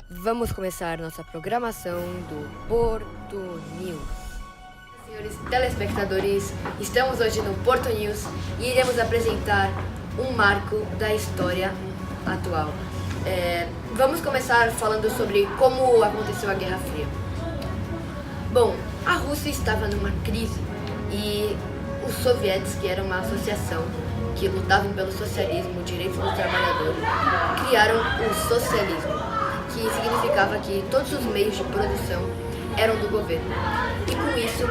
Vamos começar nossa programação do Porto News. Senhores telespectadores, estamos hoje no Porto News e iremos apresentar um marco da história atual. Vamos começar falando sobre como aconteceu a Guerra Fria. Bom, a Rússia estava numa crise e os soviéticos, que era uma associação que lutavam pelo socialismo, direitos do trabalhador, criaram o socialismo, que significava que todos os meios de produção eram do governo. E com isso,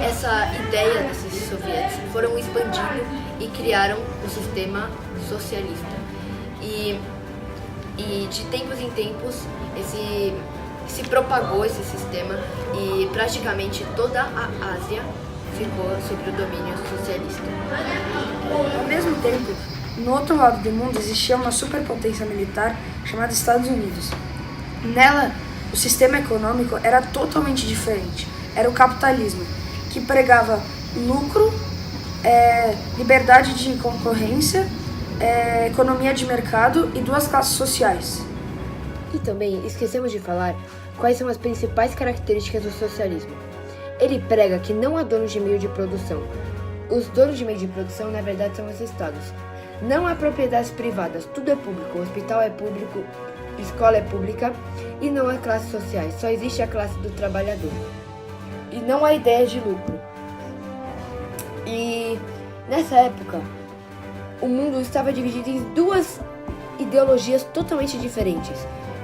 essa ideia desses soviéticos foram expandindo e criaram o sistema socialista. E de tempos em tempos, se propagou esse sistema e praticamente toda a Ásia ficou sob o domínio socialista. Ao mesmo tempo, no outro lado do mundo existia uma superpotência militar chamada Estados Unidos. Nela, o sistema econômico era totalmente diferente. Era o capitalismo, que pregava lucro, liberdade de concorrência, economia de mercado e duas classes sociais. E também esquecemos de falar quais são as principais características do socialismo. Ele prega que não há donos de meio de produção. Os donos de meio de produção, na verdade, são os estados. Não há propriedades privadas, tudo é público, o hospital é público, escola é pública e não há classes sociais, só existe a classe do trabalhador. E não há ideia de lucro. E nessa época, o mundo estava dividido em duas ideologias totalmente diferentes,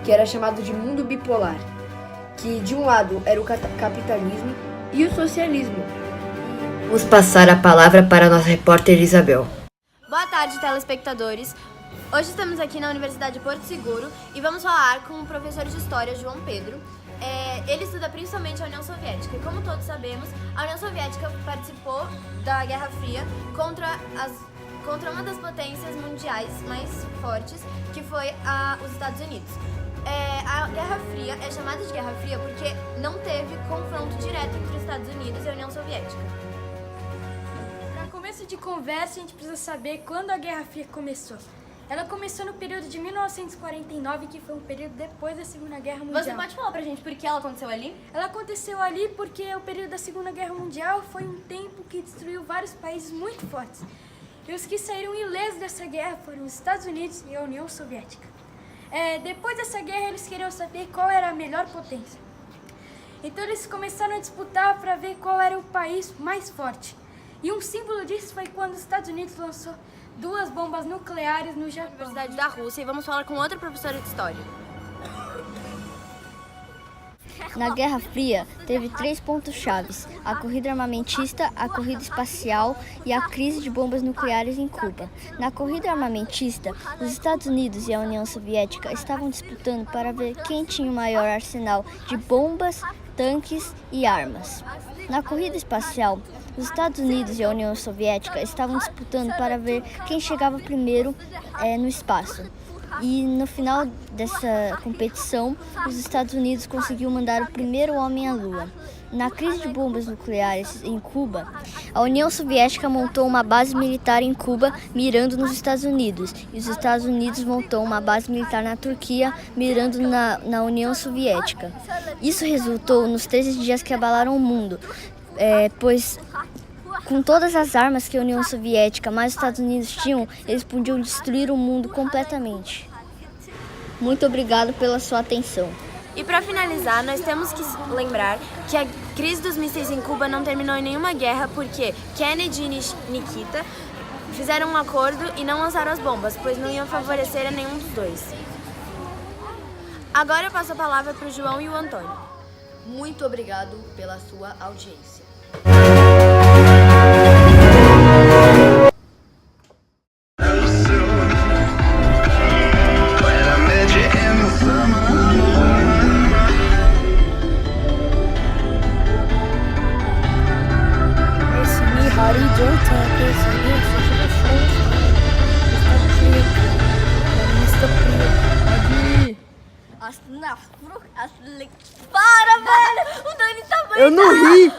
que era chamado de mundo bipolar, que de um lado era o capitalismo e o socialismo. Vamos passar a palavra para a nossa repórter Isabel. Boa tarde, telespectadores. Hoje estamos aqui na Universidade de Porto Seguro e vamos falar com o professor de História, João Pedro. Ele estuda principalmente a União Soviética e, como todos sabemos, a União Soviética participou da Guerra Fria contra uma das potências mundiais mais fortes, que foi os Estados Unidos. A Guerra Fria é chamada de Guerra Fria porque não teve confronto direto entre os Estados Unidos e a União Soviética. Para começo de conversa, a gente precisa saber quando a Guerra Fria começou. Ela começou no período de 1949, que foi um período depois da Segunda Guerra Mundial. Você pode falar pra gente por que ela aconteceu ali? Ela aconteceu ali porque o período da Segunda Guerra Mundial foi um tempo que destruiu vários países muito fortes. E os que saíram ilesos dessa guerra foram os Estados Unidos e a União Soviética. Depois dessa guerra, eles queriam saber qual era a melhor potência. Então eles começaram a disputar para ver qual era o país mais forte. E um símbolo disso foi quando os Estados Unidos lançou 2 bombas nucleares no Japão. Universidade da Rússia, e vamos falar com outra professora de História. Na Guerra Fria, teve 3 pontos chaves: a corrida armamentista, a corrida espacial e a crise de bombas nucleares em Cuba. Na corrida armamentista, os Estados Unidos e a União Soviética estavam disputando para ver quem tinha o maior arsenal de bombas, tanques e armas. Na corrida espacial, os Estados Unidos e a União Soviética estavam disputando para ver quem chegava primeiro no espaço. E no final dessa competição, os Estados Unidos conseguiu mandar o primeiro homem à Lua. Na crise de bombas nucleares em Cuba, a União Soviética montou uma base militar em Cuba, mirando nos Estados Unidos, e os Estados Unidos montou uma base militar na Turquia, mirando na União Soviética. Isso resultou nos 13 dias que abalaram o mundo, pois com todas as armas que a União Soviética mais os Estados Unidos tinham, eles podiam destruir o mundo completamente. Muito obrigado pela sua atenção. E para finalizar, nós temos que lembrar que a crise dos mísseis em Cuba não terminou em nenhuma guerra porque Kennedy e Nikita fizeram um acordo e não lançaram as bombas, pois não iam favorecer a nenhum dos dois. Agora eu passo a palavra para o João e o Antônio. Muito obrigado pela sua audiência. Para, velho! O Dani tá Eu não ri!